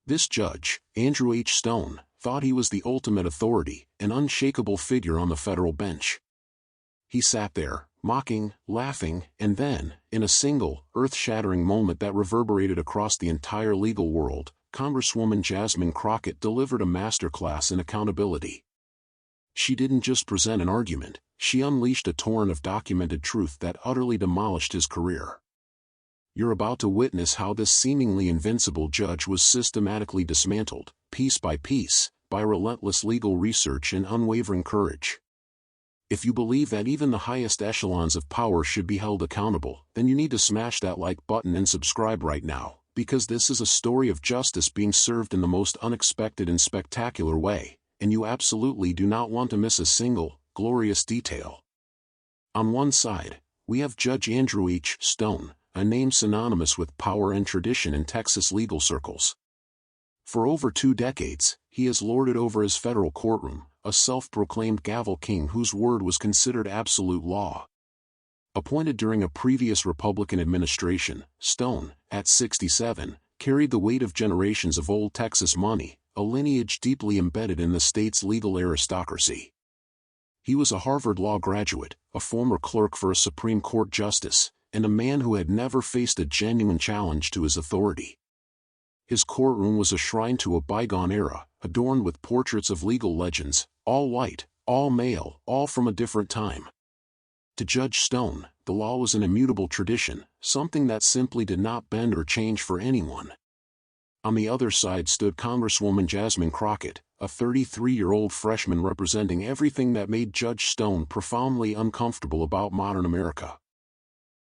This judge, Andrew H. Stone, thought he was the ultimate authority, an unshakable figure on the federal bench. He sat there, mocking, laughing, and then, in a single, earth-shattering moment that reverberated across the entire legal world, Congresswoman Jasmine Crockett delivered a masterclass in accountability. She didn't just present an argument, she unleashed a torrent of documented truth that utterly demolished his career. You're about to witness how this seemingly invincible judge was systematically dismantled, piece by piece, by relentless legal research and unwavering courage. If you believe that even the highest echelons of power should be held accountable, then you need to smash that like button and subscribe right now, because this is a story of justice being served in the most unexpected and spectacular way, and you absolutely do not want to miss a single, glorious detail. On one side, we have Judge Andrew H. Stone, a name synonymous with power and tradition in Texas legal circles. For over 2 decades, he has lorded over his federal courtroom, a self-proclaimed gavel king whose word was considered absolute law. Appointed during a previous Republican administration, Stone, at 67, carried the weight of generations of old Texas money, a lineage deeply embedded in the state's legal aristocracy. He was a Harvard Law graduate, a former clerk for a Supreme Court justice, and a man who had never faced a genuine challenge to his authority. His courtroom was a shrine to a bygone era, adorned with portraits of legal legends, all white, all male, all from a different time. To Judge Stone, the law was an immutable tradition, something that simply did not bend or change for anyone. On the other side stood Congresswoman Jasmine Crockett, a 33-year-old freshman representing everything that made Judge Stone profoundly uncomfortable about modern America.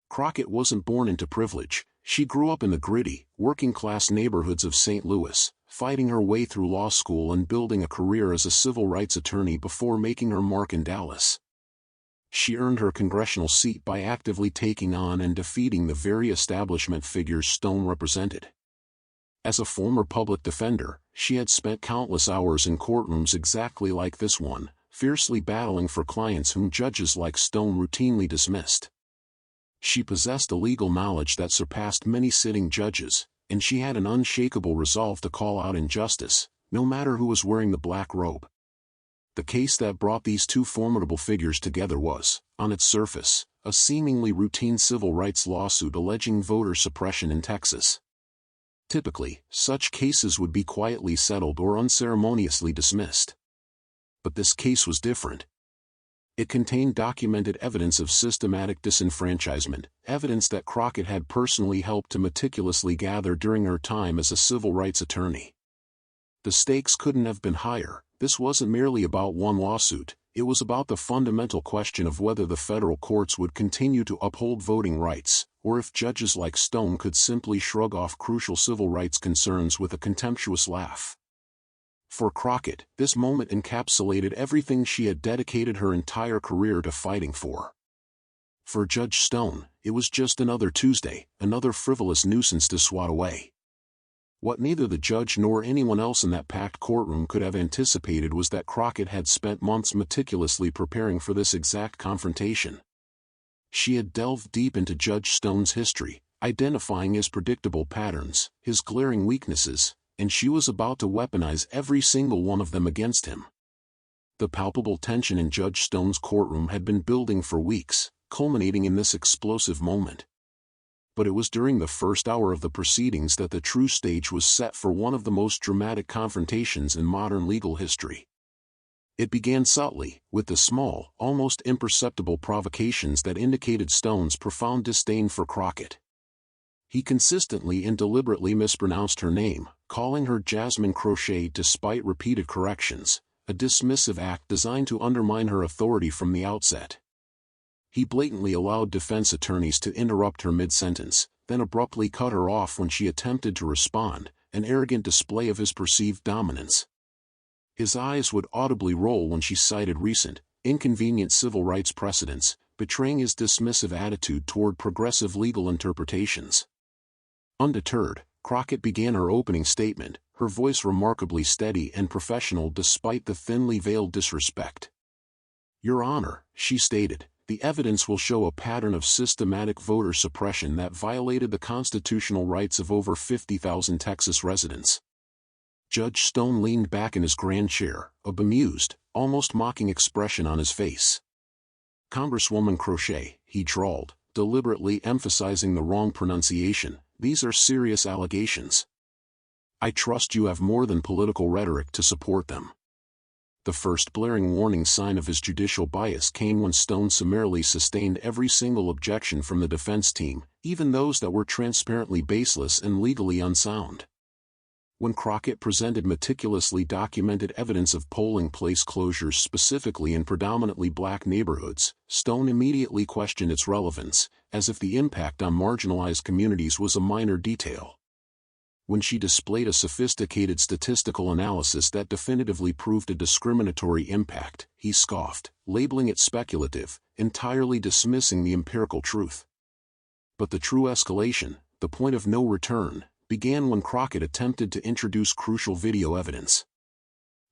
Crockett wasn't born into privilege. She grew up in the gritty, working-class neighborhoods of St. Louis, fighting her way through law school and building a career as a civil rights attorney before making her mark in Dallas. She earned her congressional seat by actively taking on and defeating the very establishment figures Stone represented. As a former public defender, she had spent countless hours in courtrooms exactly like this one, fiercely battling for clients whom judges like Stone routinely dismissed. She possessed a legal knowledge that surpassed many sitting judges, and she had an unshakable resolve to call out injustice, no matter who was wearing the black robe. The case that brought these two formidable figures together was, on its surface, a seemingly routine civil rights lawsuit alleging voter suppression in Texas. Typically, such cases would be quietly settled or unceremoniously dismissed. But this case was different. It contained documented evidence of systematic disenfranchisement, evidence that Crockett had personally helped to meticulously gather during her time as a civil rights attorney. The stakes couldn't have been higher. This wasn't merely about one lawsuit, it was about the fundamental question of whether the federal courts would continue to uphold voting rights, or if judges like Stone could simply shrug off crucial civil rights concerns with a contemptuous laugh. For Crockett, this moment encapsulated everything she had dedicated her entire career to fighting for. For Judge Stone, it was just another Tuesday, another frivolous nuisance to swat away. What neither the judge nor anyone else in that packed courtroom could have anticipated was that Crockett had spent months meticulously preparing for this exact confrontation. She had delved deep into Judge Stone's history, identifying his predictable patterns, his glaring weaknesses, and she was about to weaponize every single one of them against him. The palpable tension in Judge Stone's courtroom had been building for weeks, culminating in this explosive moment. But it was during the first hour of the proceedings that the true stage was set for one of the most dramatic confrontations in modern legal history. It began subtly, with the small, almost imperceptible provocations that indicated Stone's profound disdain for Crockett. He consistently and deliberately mispronounced her name, calling her Jasmine Crockett despite repeated corrections, a dismissive act designed to undermine her authority from the outset. He blatantly allowed defense attorneys to interrupt her mid-sentence, then abruptly cut her off when she attempted to respond, an arrogant display of his perceived dominance. His eyes would audibly roll when she cited recent, inconvenient civil rights precedents, betraying his dismissive attitude toward progressive legal interpretations. Undeterred, Crockett began her opening statement, her voice remarkably steady and professional despite the thinly veiled disrespect. "Your Honor," she stated, "the evidence will show a pattern of systematic voter suppression that violated the constitutional rights of over 50,000 Texas residents. Judge Stone leaned back in his grand chair, a bemused, almost mocking expression on his face. "Congresswoman Crockett," he drawled, deliberately emphasizing the wrong pronunciation, "these are serious allegations. I trust you have more than political rhetoric to support them." The first blaring warning sign of his judicial bias came when Stone summarily sustained every single objection from the defense team, even those that were transparently baseless and legally unsound. When Crockett presented meticulously documented evidence of polling place closures specifically in predominantly black neighborhoods, Stone immediately questioned its relevance, as if the impact on marginalized communities was a minor detail. When she displayed a sophisticated statistical analysis that definitively proved a discriminatory impact, he scoffed, labeling it speculative, entirely dismissing the empirical truth. But the true escalation, the point of no return, began when Crockett attempted to introduce crucial video evidence.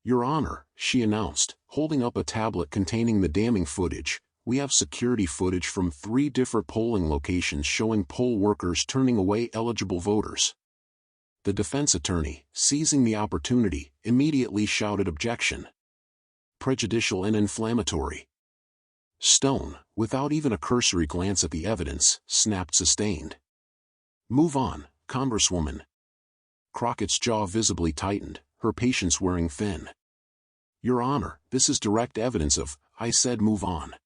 "Your Honor," she announced, holding up a tablet containing the damning footage, "we have security footage from 3 different polling locations showing poll workers turning away eligible voters." The defense attorney, seizing the opportunity, immediately shouted objection. "Prejudicial and inflammatory." Stone, without even a cursory glance at the evidence, snapped sustained. "Move on, Congresswoman." Crockett's jaw visibly tightened, her patience wearing thin. "Your Honor, this is direct evidence of, I said move on."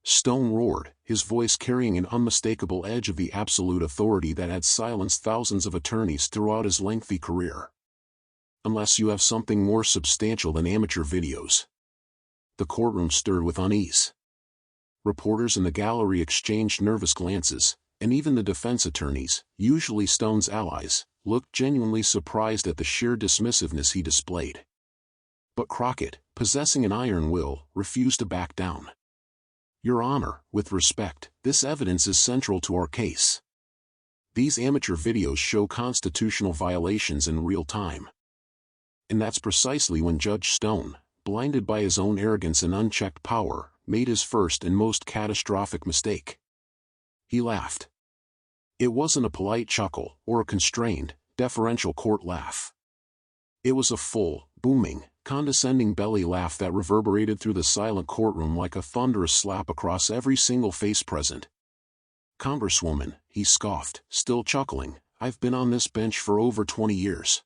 Stone roared, his voice carrying an unmistakable edge of the absolute authority that had silenced thousands of attorneys throughout his lengthy career. "Unless you have something more substantial than amateur videos." The courtroom stirred with unease. Reporters in the gallery exchanged nervous glances, and even the defense attorneys, usually Stone's allies, looked genuinely surprised at the sheer dismissiveness he displayed. But Crockett, possessing an iron will, refused to back down. "Your Honor, with respect, this evidence is central to our case. These amateur videos show constitutional violations in real time." And that's precisely when Judge Stone, blinded by his own arrogance and unchecked power, made his first and most catastrophic mistake. He laughed. It wasn't a polite chuckle, or a constrained, deferential court laugh. It was a full, booming, condescending belly laugh that reverberated through the silent courtroom like a thunderous slap across every single face present. "Congresswoman," he scoffed, still chuckling, "I've been on this bench for over 20 years.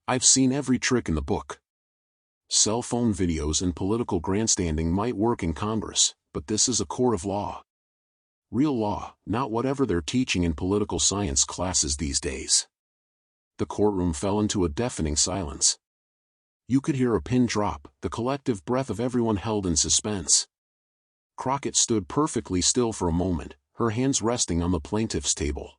I've seen every trick in the book. Cell phone videos and political grandstanding might work in Congress, but this is a court of law. Real law, not whatever they're teaching in political science classes these days." The courtroom fell into a deafening silence. You could hear a pin drop, the collective breath of everyone held in suspense. Crockett stood perfectly still for a moment, her hands resting on the plaintiff's table.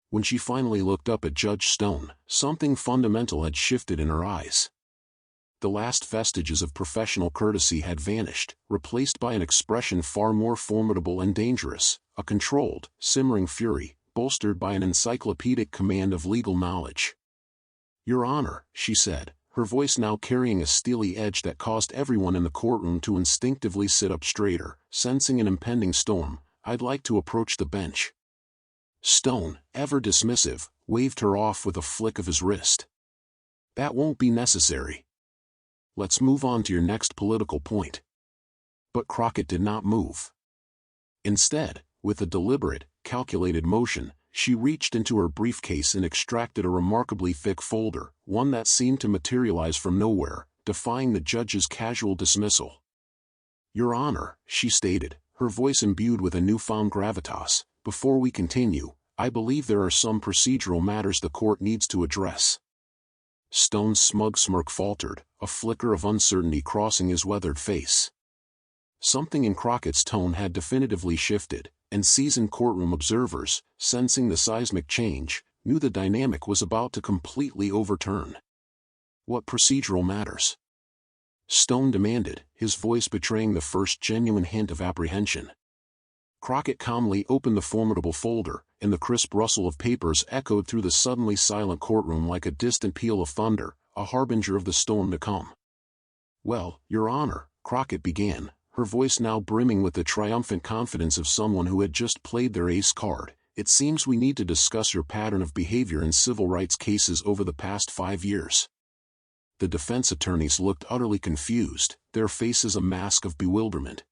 When she finally looked up at Judge Stone, something fundamental had shifted in her eyes. The last vestiges of professional courtesy had vanished, replaced by an expression far more formidable and dangerous, a controlled, simmering fury, bolstered by an encyclopedic command of legal knowledge. "Your Honor," she said, her voice now carrying a steely edge that caused everyone in the courtroom to instinctively sit up straighter, sensing an impending storm, "I'd like to approach the bench." Stone, ever dismissive, waved her off with a flick of his wrist. "That won't be necessary. Let's move on to your next political point." But Crockett did not move. Instead, with a deliberate, calculated motion, she reached into her briefcase and extracted a remarkably thick folder, one that seemed to materialize from nowhere, defying the judge's casual dismissal. "Your Honor," she stated, her voice imbued with a newfound gravitas, "before we continue, I believe there are some procedural matters the court needs to address." Stone's smug smirk faltered, a flicker of uncertainty crossing his weathered face. Something in Crockett's tone had definitively shifted, and seasoned courtroom observers, sensing the seismic change, knew the dynamic was about to completely overturn. "What procedural matters?" Stone demanded, his voice betraying the first genuine hint of apprehension. Crockett calmly opened the formidable folder, and the crisp rustle of papers echoed through the suddenly silent courtroom like a distant peal of thunder, a harbinger of the storm to come. "Well, Your Honor," Crockett began, her voice now brimming with the triumphant confidence of someone who had just played their ace card, it seems we need to discuss your pattern of behavior in civil rights cases over the past 5 years. The defense attorneys looked utterly confused, their faces a mask of bewilderment.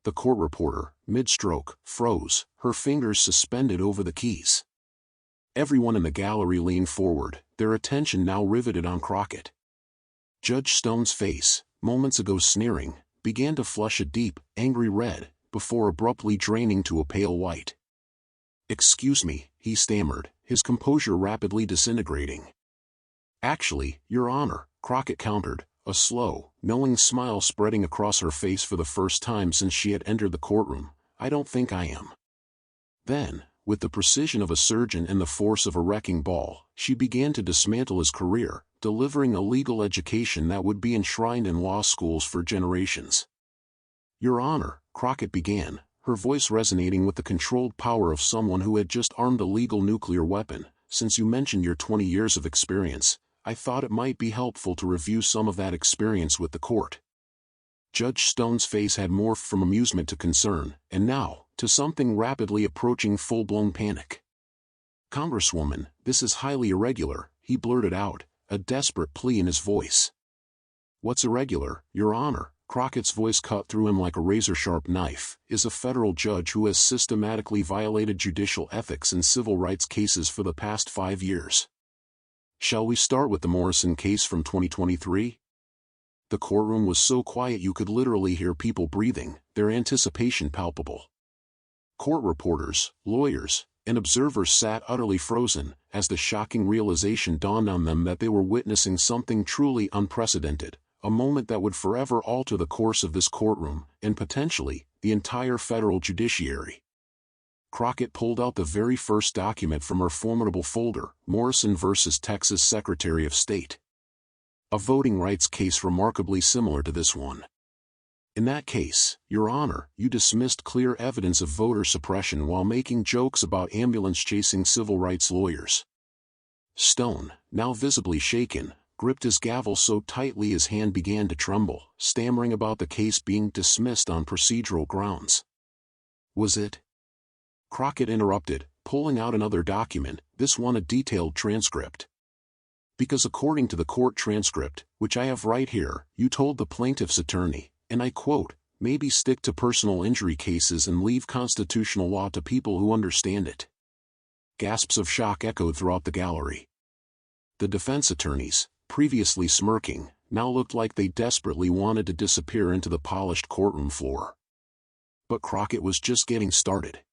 The court reporter, mid-stroke, froze, her fingers suspended over the keys. Everyone in the gallery leaned forward, their attention now riveted on Crockett. Judge Stone's face, moments ago sneering, began to flush a deep, angry red, before abruptly draining to a pale white. "Excuse me," he stammered, his composure rapidly disintegrating. "Actually, Your Honor," Crockett countered, a slow, knowing smile spreading across her face for the first time since she had entered the courtroom, "I don't think I am." Then, with the precision of a surgeon and the force of a wrecking ball, she began to dismantle his career, delivering a legal education that would be enshrined in law schools for generations. "Your Honor," Crockett began, her voice resonating with the controlled power of someone who had just armed a legal nuclear weapon, "since you mentioned your 20 years of experience, I thought it might be helpful to review some of that experience with the court." Judge Stone's face had morphed from amusement to concern, and now, to something rapidly approaching full-blown panic. "Congresswoman, this is highly irregular," he blurted out, a desperate plea in his voice. "What's irregular, Your Honor?" Crockett's voice cut through him like a razor-sharp knife, "is a federal judge who has systematically violated judicial ethics in civil rights cases for the past 5 years. Shall we start with the Morrison case from 2023? The courtroom was so quiet you could literally hear people breathing, their anticipation palpable. Court reporters, lawyers, and observers sat utterly frozen, as the shocking realization dawned on them that they were witnessing something truly unprecedented, a moment that would forever alter the course of this courtroom, and potentially, the entire federal judiciary. Crockett pulled out the very first document from her formidable folder, Morrison v. Texas Secretary of State. A voting rights case remarkably similar to this one. In that case, Your Honor, you dismissed clear evidence of voter suppression while making jokes about ambulance-chasing civil rights lawyers. Stone, now visibly shaken, gripped his gavel so tightly his hand began to tremble, stammering about the case being dismissed on procedural grounds. "Was it?" Crockett interrupted, pulling out another document, this one a detailed transcript. "Because according to the court transcript, which I have right here, you told the plaintiff's attorney, and I quote, 'maybe stick to personal injury cases and leave constitutional law to people who understand it.'" Gasps of shock echoed throughout the gallery. The defense attorneys, previously smirking, now looked like they desperately wanted to disappear into the polished courtroom floor. But Crockett was just getting started.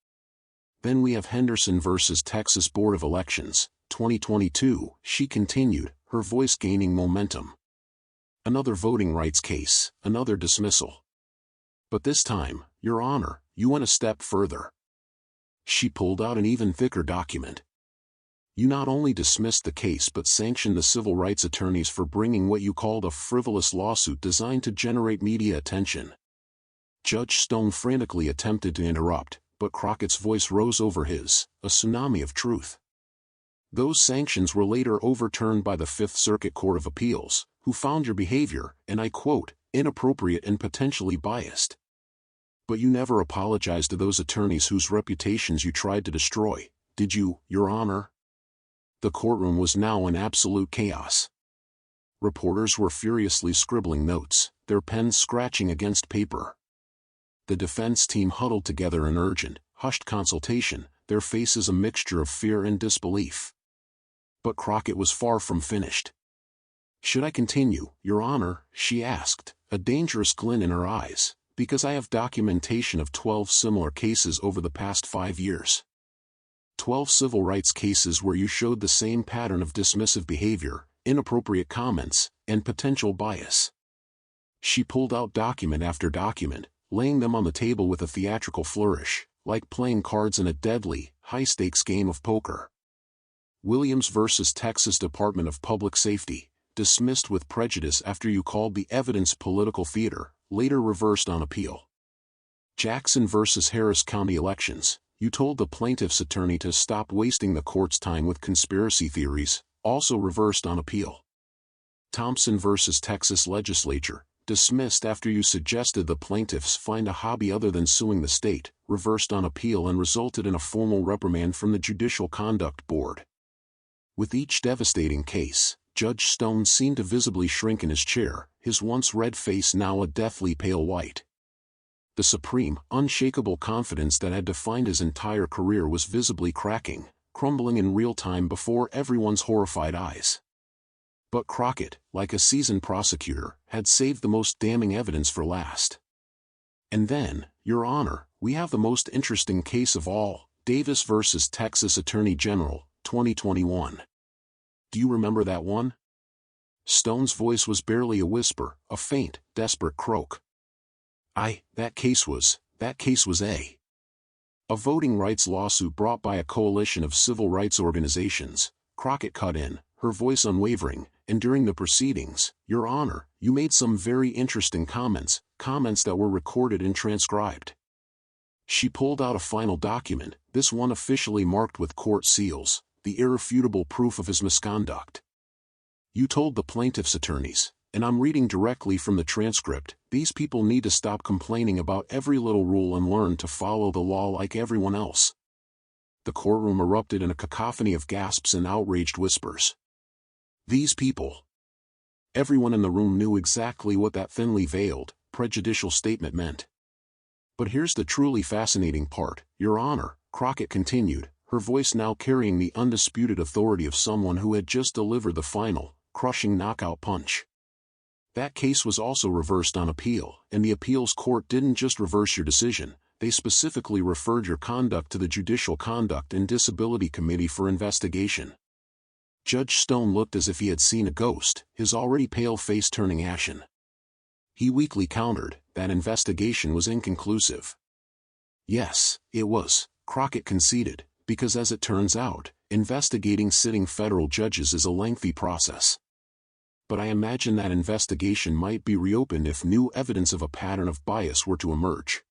"Then we have Henderson v. Texas Board of Elections, 2022, she continued, her voice gaining momentum. "Another voting rights case, another dismissal. But this time, Your Honor, you went a step further." She pulled out an even thicker document. "You not only dismissed the case but sanctioned the civil rights attorneys for bringing what you called a frivolous lawsuit designed to generate media attention." Judge Stone frantically attempted to interrupt, but Crockett's voice rose over his, a tsunami of truth. "Those sanctions were later overturned by the Fifth Circuit Court of Appeals, who found your behavior, and I quote, 'inappropriate and potentially biased.' But you never apologized to those attorneys whose reputations you tried to destroy, did you, Your Honor?" The courtroom was now in absolute chaos. Reporters were furiously scribbling notes, their pens scratching against paper. The defense team huddled together in urgent, hushed consultation, their faces a mixture of fear and disbelief. But Crockett was far from finished. "Should I continue, Your Honor?" she asked, a dangerous glint in her eyes, "because I have documentation of 12 similar cases over the past 5 years. 12 civil rights cases where you showed the same pattern of dismissive behavior, inappropriate comments, and potential bias." She pulled out document after document, laying them on the table with a theatrical flourish, like playing cards in a deadly, high-stakes game of poker. Williams v. Texas Department of Public Safety, dismissed with prejudice after you called the evidence political theater, later reversed on appeal. Jackson v. Harris County Elections, you told the plaintiff's attorney to stop wasting the court's time with conspiracy theories, also reversed on appeal. Thompson v. Texas Legislature, dismissed after you suggested the plaintiffs find a hobby other than suing the state, reversed on appeal and resulted in a formal reprimand from the Judicial Conduct Board. With each devastating case, Judge Stone seemed to visibly shrink in his chair, his once red face now a deathly pale white. The supreme, unshakable confidence that had defined his entire career was visibly cracking, crumbling in real time before everyone's horrified eyes. But Crockett, like a seasoned prosecutor, had saved the most damning evidence for last. And then, Your Honor, we have the most interesting case of all, Davis versus Texas Attorney General, 2021. Do you remember that one? Stone's voice was barely a whisper, a faint, desperate croak. That case was a voting rights lawsuit brought by a coalition of civil rights organizations. Crockett cut in, her voice unwavering, and during the proceedings, Your Honor, you made some very interesting comments that were recorded and transcribed. She pulled out a final document, this one officially marked with court seals, the irrefutable proof of his misconduct. You told the plaintiff's attorneys, and I'm reading directly from the transcript, these people need to stop complaining about every little rule and learn to follow the law like everyone else. The courtroom erupted in a cacophony of gasps and outraged whispers. These people. Everyone in the room knew exactly what that thinly veiled, prejudicial statement meant. But here's the truly fascinating part, Your Honor, Crockett continued, her voice now carrying the undisputed authority of someone who had just delivered the final, crushing knockout punch. That case was also reversed on appeal, and the appeals court didn't just reverse your decision, they specifically referred your conduct to the Judicial Conduct and Disability Committee for investigation. Judge Stone looked as if he had seen a ghost, his already pale face turning ashen. He weakly countered, that investigation was inconclusive. Yes, it was, Crockett conceded, because as it turns out, investigating sitting federal judges is a lengthy process. But I imagine that investigation might be reopened if new evidence of a pattern of bias were to emerge.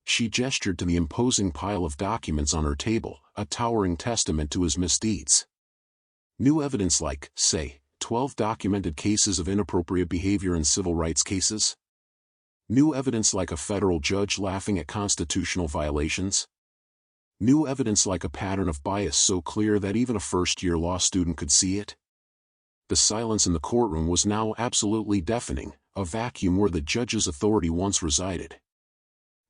She gestured to the imposing pile of documents on her table, a towering testament to his misdeeds. New evidence like, say, 12 documented cases of inappropriate behavior in civil rights cases? New evidence like a federal judge laughing at constitutional violations? New evidence like a pattern of bias so clear that even a first-year law student could see it? The silence in the courtroom was now absolutely deafening, a vacuum where the judge's authority once resided.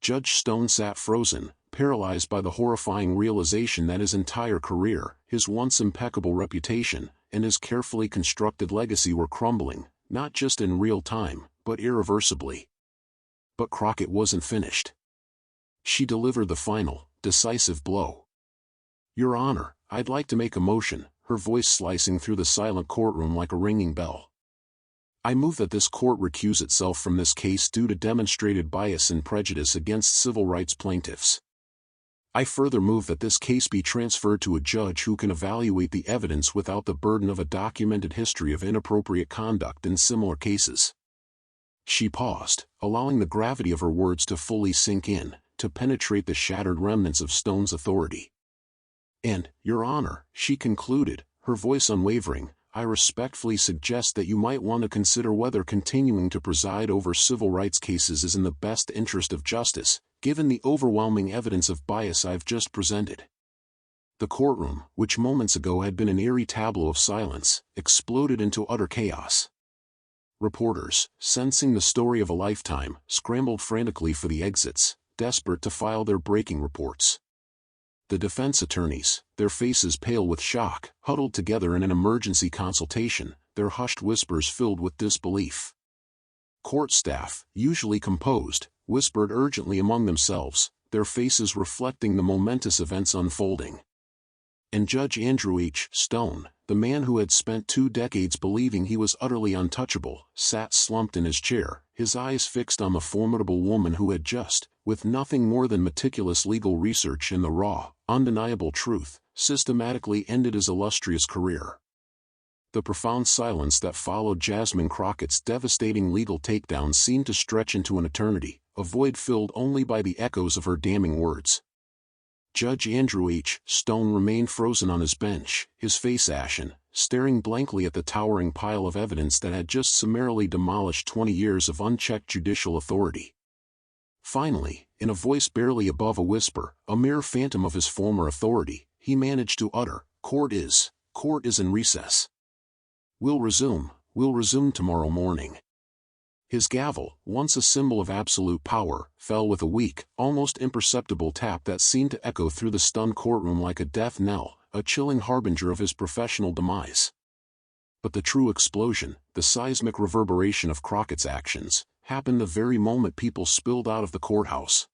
Judge Stone sat frozen, paralyzed by the horrifying realization that his entire career, his once impeccable reputation, and his carefully constructed legacy were crumbling, not just in real time, but irreversibly. But Crockett wasn't finished. She delivered the final, decisive blow. Your Honor, I'd like to make a motion, her voice slicing through the silent courtroom like a ringing bell. I move that this court recuse itself from this case due to demonstrated bias and prejudice against civil rights plaintiffs. I further move that this case be transferred to a judge who can evaluate the evidence without the burden of a documented history of inappropriate conduct in similar cases. She paused, allowing the gravity of her words to fully sink in, to penetrate the shattered remnants of Stone's authority. And, Your Honor, she concluded, her voice unwavering, I respectfully suggest that you might want to consider whether continuing to preside over civil rights cases is in the best interest of justice, given the overwhelming evidence of bias I've just presented. The courtroom, which moments ago had been an eerie tableau of silence, exploded into utter chaos. Reporters, sensing the story of a lifetime, scrambled frantically for the exits, desperate to file their breaking reports. The defense attorneys, their faces pale with shock, huddled together in an emergency consultation, their hushed whispers filled with disbelief. Court staff, usually composed, whispered urgently among themselves, their faces reflecting the momentous events unfolding. And Judge Andrew H. Stone, the man who had spent 2 decades believing he was utterly untouchable, sat slumped in his chair, his eyes fixed on the formidable woman who had just, with nothing more than meticulous legal research and the raw, undeniable truth, systematically ended his illustrious career. The profound silence that followed Jasmine Crockett's devastating legal takedown seemed to stretch into an eternity, a void filled only by the echoes of her damning words. Judge Andrew H. Stone remained frozen on his bench, his face ashen, staring blankly at the towering pile of evidence that had just summarily demolished 20 years of unchecked judicial authority. Finally, in a voice barely above a whisper, a mere phantom of his former authority, he managed to utter, Court is in recess. We'll resume tomorrow morning." His gavel, once a symbol of absolute power, fell with a weak, almost imperceptible tap that seemed to echo through the stunned courtroom like a death knell, a chilling harbinger of his professional demise. But the true explosion, the seismic reverberation of Crockett's actions, happened the very moment people spilled out of the courthouse.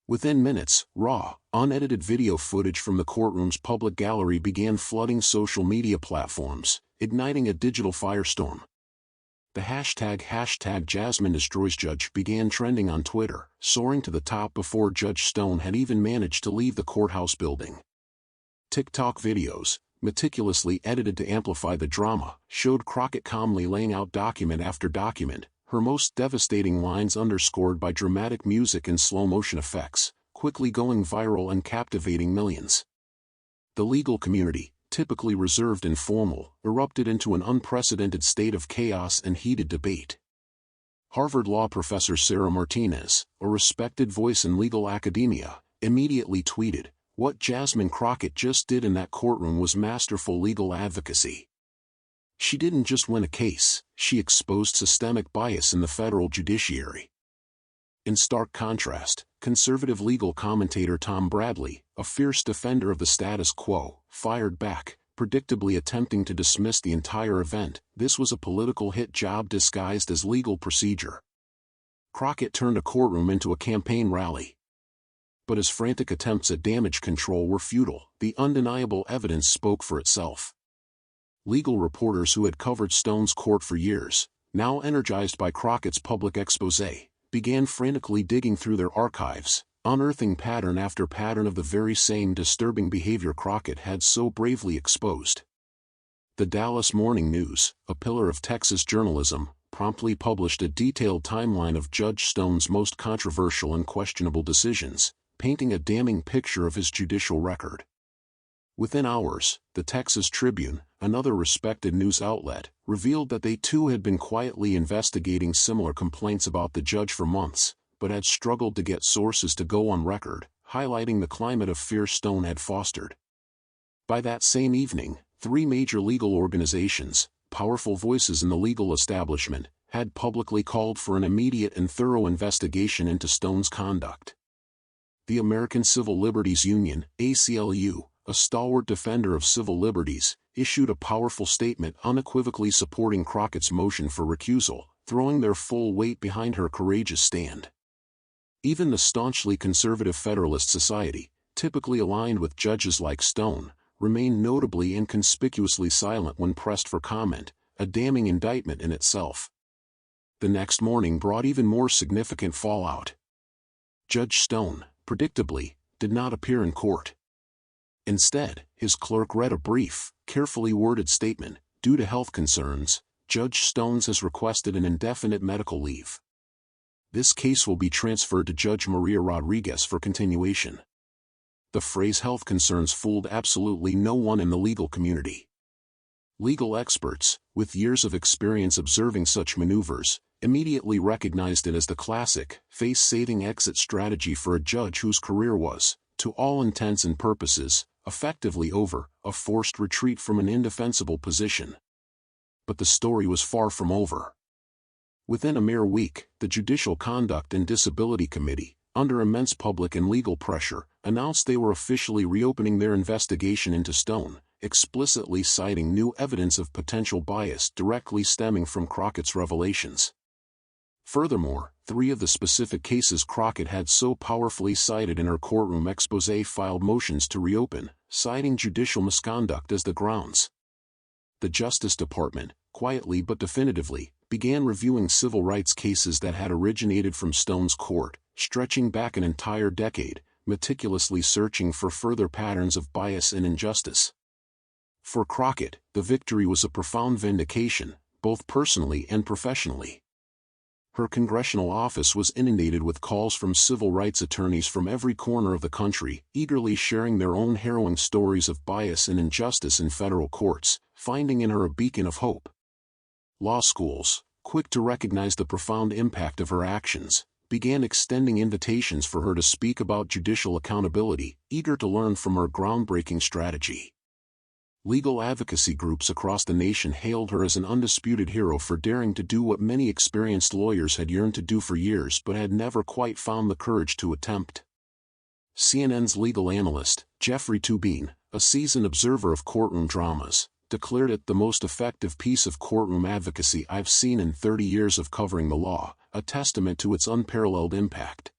Within minutes, raw, unedited video footage from the courtroom's public gallery began flooding social media platforms, igniting a digital firestorm. The hashtag Jasmine Destroys Judge began trending on Twitter, soaring to the top before Judge Stone had even managed to leave the courthouse building. TikTok videos, meticulously edited to amplify the drama, showed Crockett calmly laying out document after document, her most devastating lines underscored by dramatic music and slow-motion effects, quickly going viral and captivating millions. The legal community, typically reserved and formal, erupted into an unprecedented state of chaos and heated debate. Harvard law professor Sarah Martinez, a respected voice in legal academia, immediately tweeted, "What Jasmine Crockett just did in that courtroom was masterful legal advocacy. She didn't just win a case, she exposed systemic bias in the federal judiciary." In stark contrast, conservative legal commentator Tom Bradley, a fierce defender of the status quo, fired back, predictably attempting to dismiss the entire event. This was a political hit job disguised as legal procedure. Crockett turned a courtroom into a campaign rally. But his frantic attempts at damage control were futile. The undeniable evidence spoke for itself. Legal reporters who had covered Stone's court for years, now energized by Crockett's public exposé, began frantically digging through their archives, unearthing pattern after pattern of the very same disturbing behavior Crockett had so bravely exposed. The Dallas Morning News, a pillar of Texas journalism, promptly published a detailed timeline of Judge Stone's most controversial and questionable decisions, painting a damning picture of his judicial record. Within hours, the Texas Tribune, another respected news outlet, revealed that they too had been quietly investigating similar complaints about the judge for months, but had struggled to get sources to go on record, highlighting the climate of fear Stone had fostered. By that same evening, 3 major legal organizations, powerful voices in the legal establishment, had publicly called for an immediate and thorough investigation into Stone's conduct. The American Civil Liberties Union, ACLU, a stalwart defender of civil liberties, issued a powerful statement unequivocally supporting Crockett's motion for recusal, throwing their full weight behind her courageous stand. Even the staunchly conservative Federalist Society, typically aligned with judges like Stone, remained notably and conspicuously silent when pressed for comment, a damning indictment in itself. The next morning brought even more significant fallout. Judge Stone, predictably, did not appear in court. Instead, his clerk read a brief, carefully worded statement. Due to health concerns, Judge Stones has requested an indefinite medical leave. This case will be transferred to Judge Maria Rodriguez for continuation. The phrase health concerns fooled absolutely no one in the legal community. Legal experts, with years of experience observing such maneuvers, immediately recognized it as the classic, face-saving exit strategy for a judge whose career was, to all intents and purposes, effectively over, a forced retreat from an indefensible position. But the story was far from over. Within a mere week, the Judicial Conduct and Disability Committee, under immense public and legal pressure, announced they were officially reopening their investigation into Stone, explicitly citing new evidence of potential bias directly stemming from Crockett's revelations. Furthermore, 3 of the specific cases Crockett had so powerfully cited in her courtroom exposé filed motions to reopen, citing judicial misconduct as the grounds. The Justice Department, quietly but definitively, began reviewing civil rights cases that had originated from Stone's court, stretching back an entire decade, meticulously searching for further patterns of bias and injustice. For Crockett, the victory was a profound vindication, both personally and professionally. Her congressional office was inundated with calls from civil rights attorneys from every corner of the country, eagerly sharing their own harrowing stories of bias and injustice in federal courts, finding in her a beacon of hope. Law schools, quick to recognize the profound impact of her actions, began extending invitations for her to speak about judicial accountability, eager to learn from her groundbreaking strategy. Legal advocacy groups across the nation hailed her as an undisputed hero for daring to do what many experienced lawyers had yearned to do for years but had never quite found the courage to attempt. CNN's legal analyst, Jeffrey Toobin, a seasoned observer of courtroom dramas, declared it the most effective piece of courtroom advocacy I've seen in 30 years of covering the law, a testament to its unparalleled impact.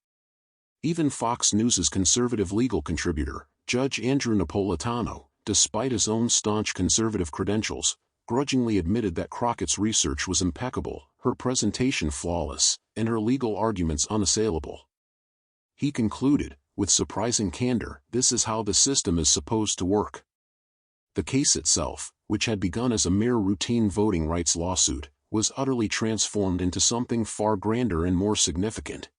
Even Fox News's conservative legal contributor, Judge Andrew Napolitano, despite his own staunch conservative credentials, grudgingly admitted that Crockett's research was impeccable, her presentation flawless, and her legal arguments unassailable. He concluded, with surprising candor, this is how the system is supposed to work. The case itself, which had begun as a mere routine voting rights lawsuit, was utterly transformed into something far grander and more significant.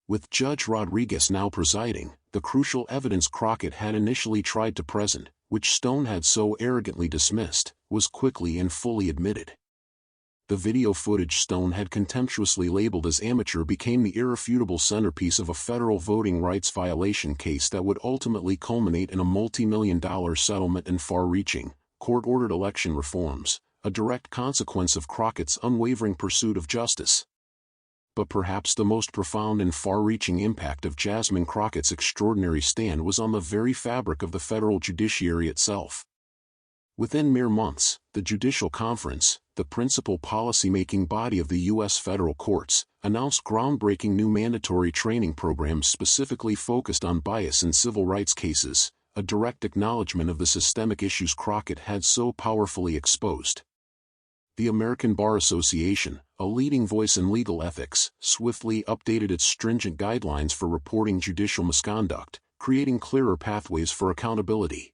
With Judge Rodriguez now presiding, the crucial evidence Crockett had initially tried to present, which Stone had so arrogantly dismissed, was quickly and fully admitted. The video footage Stone had contemptuously labeled as amateur became the irrefutable centerpiece of a federal voting rights violation case that would ultimately culminate in a multi-million-dollar settlement and far-reaching, court-ordered election reforms, a direct consequence of Crockett's unwavering pursuit of justice. But perhaps the most profound and far-reaching impact of Jasmine Crockett's extraordinary stand was on the very fabric of the federal judiciary itself. Within mere months, the Judicial Conference, the principal policy-making body of the U.S. federal courts, announced groundbreaking new mandatory training programs specifically focused on bias in civil rights cases, a direct acknowledgement of the systemic issues Crockett had so powerfully exposed. The American Bar Association, a leading voice in legal ethics, swiftly updated its stringent guidelines for reporting judicial misconduct, creating clearer pathways for accountability.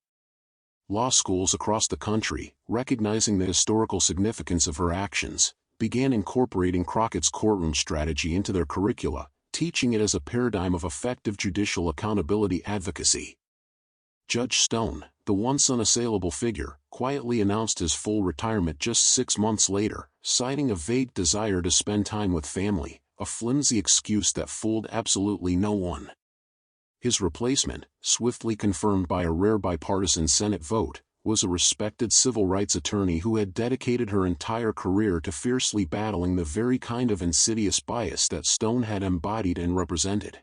Law schools across the country, recognizing the historical significance of her actions, began incorporating Crockett's courtroom strategy into their curricula, teaching it as a paradigm of effective judicial accountability advocacy. Judge Stone, the once unassailable figure, quietly announced his full retirement just 6 months later, citing a vague desire to spend time with family, a flimsy excuse that fooled absolutely no one. His replacement, swiftly confirmed by a rare bipartisan Senate vote, was a respected civil rights attorney who had dedicated her entire career to fiercely battling the very kind of insidious bias that Stone had embodied and represented.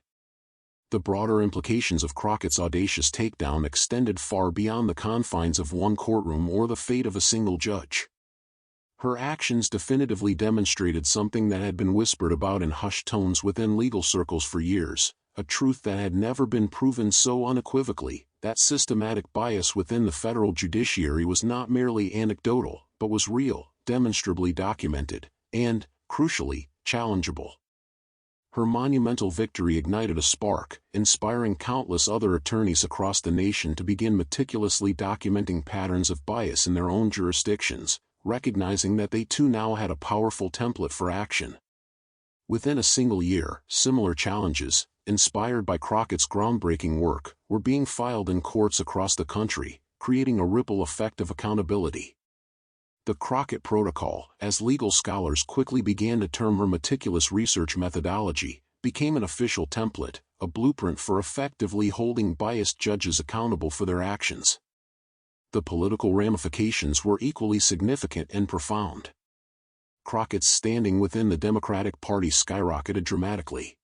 The broader implications of Crockett's audacious takedown extended far beyond the confines of one courtroom or the fate of a single judge. Her actions definitively demonstrated something that had been whispered about in hushed tones within legal circles for years, a truth that had never been proven so unequivocally, that systematic bias within the federal judiciary was not merely anecdotal, but was real, demonstrably documented, and, crucially, challengeable. Her monumental victory ignited a spark, inspiring countless other attorneys across the nation to begin meticulously documenting patterns of bias in their own jurisdictions, recognizing that they too now had a powerful template for action. Within a single year, similar challenges, inspired by Crockett's groundbreaking work, were being filed in courts across the country, creating a ripple effect of accountability. The Crockett Protocol, as legal scholars quickly began to term her meticulous research methodology, became an official template, a blueprint for effectively holding biased judges accountable for their actions. The political ramifications were equally significant and profound. Crockett's standing within the Democratic Party skyrocketed dramatically.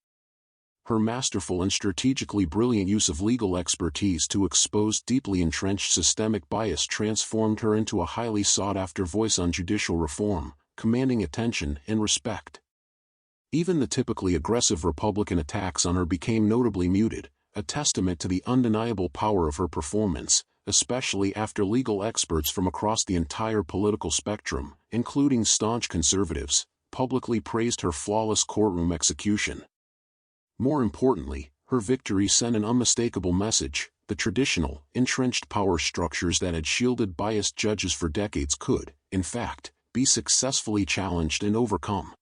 Her masterful and strategically brilliant use of legal expertise to expose deeply entrenched systemic bias transformed her into a highly sought-after voice on judicial reform, commanding attention and respect. Even the typically aggressive Republican attacks on her became notably muted, a testament to the undeniable power of her performance, especially after legal experts from across the entire political spectrum, including staunch conservatives, publicly praised her flawless courtroom execution. More importantly, her victory sent an unmistakable message: the traditional, entrenched power structures that had shielded biased judges for decades could, in fact, be successfully challenged and overcome.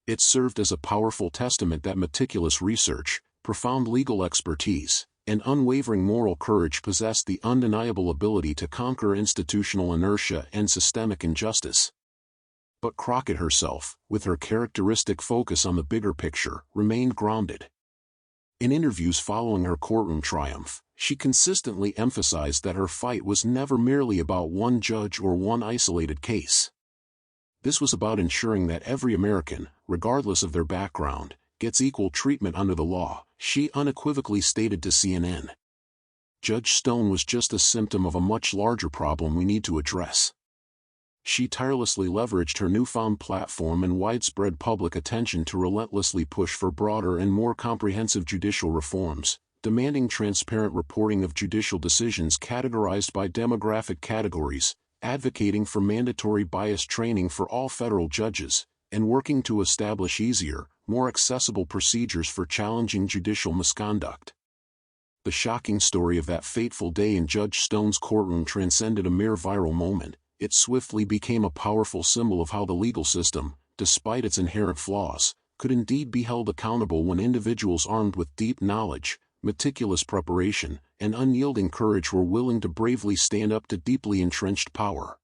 It served as a powerful testament that meticulous research, profound legal expertise, and unwavering moral courage possessed the undeniable ability to conquer institutional inertia and systemic injustice. But Crockett herself, with her characteristic focus on the bigger picture, remained grounded. In interviews following her courtroom triumph, she consistently emphasized that her fight was never merely about one judge or one isolated case. This was about ensuring that every American, regardless of their background, gets equal treatment under the law, she unequivocally stated to CNN. Judge Stone was just a symptom of a much larger problem we need to address. She tirelessly leveraged her newfound platform and widespread public attention to relentlessly push for broader and more comprehensive judicial reforms, demanding transparent reporting of judicial decisions categorized by demographic categories, advocating for mandatory bias training for all federal judges, and working to establish easier, more accessible procedures for challenging judicial misconduct. The shocking story of that fateful day in Judge Stone's courtroom transcended a mere viral moment. It swiftly became a powerful symbol of how the legal system, despite its inherent flaws, could indeed be held accountable when individuals armed with deep knowledge, meticulous preparation, and unyielding courage were willing to bravely stand up to deeply entrenched power.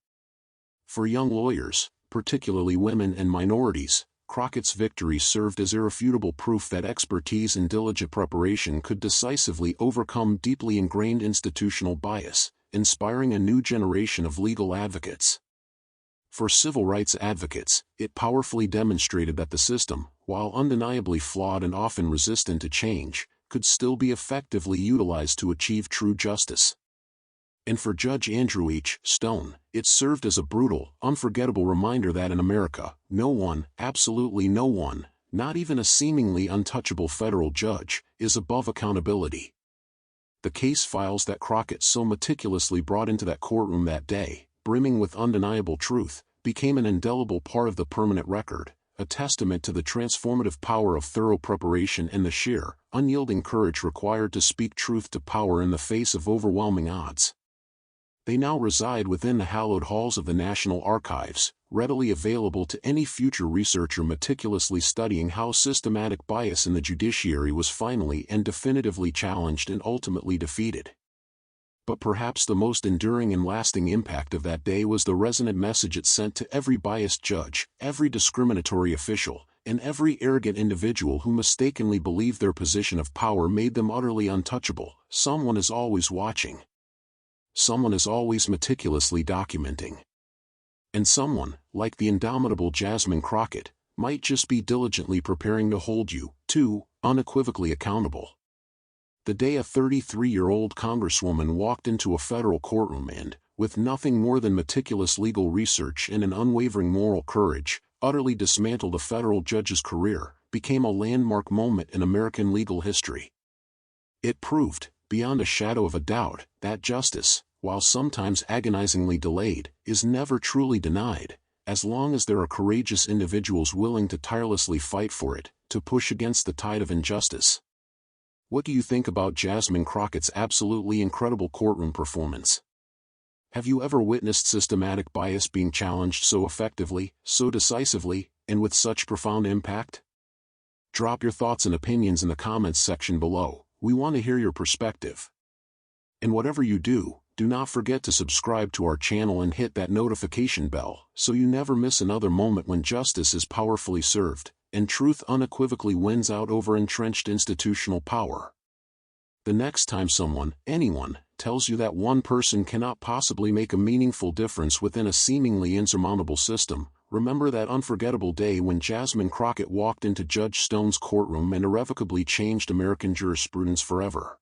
For young lawyers, particularly women and minorities, Crockett's victory served as irrefutable proof that expertise and diligent preparation could decisively overcome deeply ingrained institutional bias, inspiring a new generation of legal advocates. For civil rights advocates, it powerfully demonstrated that the system, while undeniably flawed and often resistant to change, could still be effectively utilized to achieve true justice. And for Judge Andrew H. Stone, it served as a brutal, unforgettable reminder that in America, no one, absolutely no one, not even a seemingly untouchable federal judge, is above accountability. The case files that Crockett so meticulously brought into that courtroom that day, brimming with undeniable truth, became an indelible part of the permanent record, a testament to the transformative power of thorough preparation and the sheer, unyielding courage required to speak truth to power in the face of overwhelming odds. They now reside within the hallowed halls of the National Archives, readily available to any future researcher meticulously studying how systematic bias in the judiciary was finally and definitively challenged and ultimately defeated. But perhaps the most enduring and lasting impact of that day was the resonant message it sent to every biased judge, every discriminatory official, and every arrogant individual who mistakenly believed their position of power made them utterly untouchable. Someone is always watching. Someone is always meticulously documenting. And someone, like the indomitable Jasmine Crockett, might just be diligently preparing to hold you, too, unequivocally accountable. The day a 33-year-old Congresswoman walked into a federal courtroom and, with nothing more than meticulous legal research and an unwavering moral courage, utterly dismantled a federal judge's career, became a landmark moment in American legal history. It proved, beyond a shadow of a doubt, that justice, while sometimes agonizingly delayed, is never truly denied, as long as there are courageous individuals willing to tirelessly fight for it, to push against the tide of injustice. What do you think about Jasmine Crockett's absolutely incredible courtroom performance? Have you ever witnessed systematic bias being challenged so effectively, so decisively, and with such profound impact? Drop your thoughts and opinions in the comments section below. We want to hear your perspective. And whatever you do, do not forget to subscribe to our channel and hit that notification bell so you never miss another moment when justice is powerfully served, and truth unequivocally wins out over entrenched institutional power. The next time someone, anyone, tells you that one person cannot possibly make a meaningful difference within a seemingly insurmountable system, remember that unforgettable day when Jasmine Crockett walked into Judge Stone's courtroom and irrevocably changed American jurisprudence forever.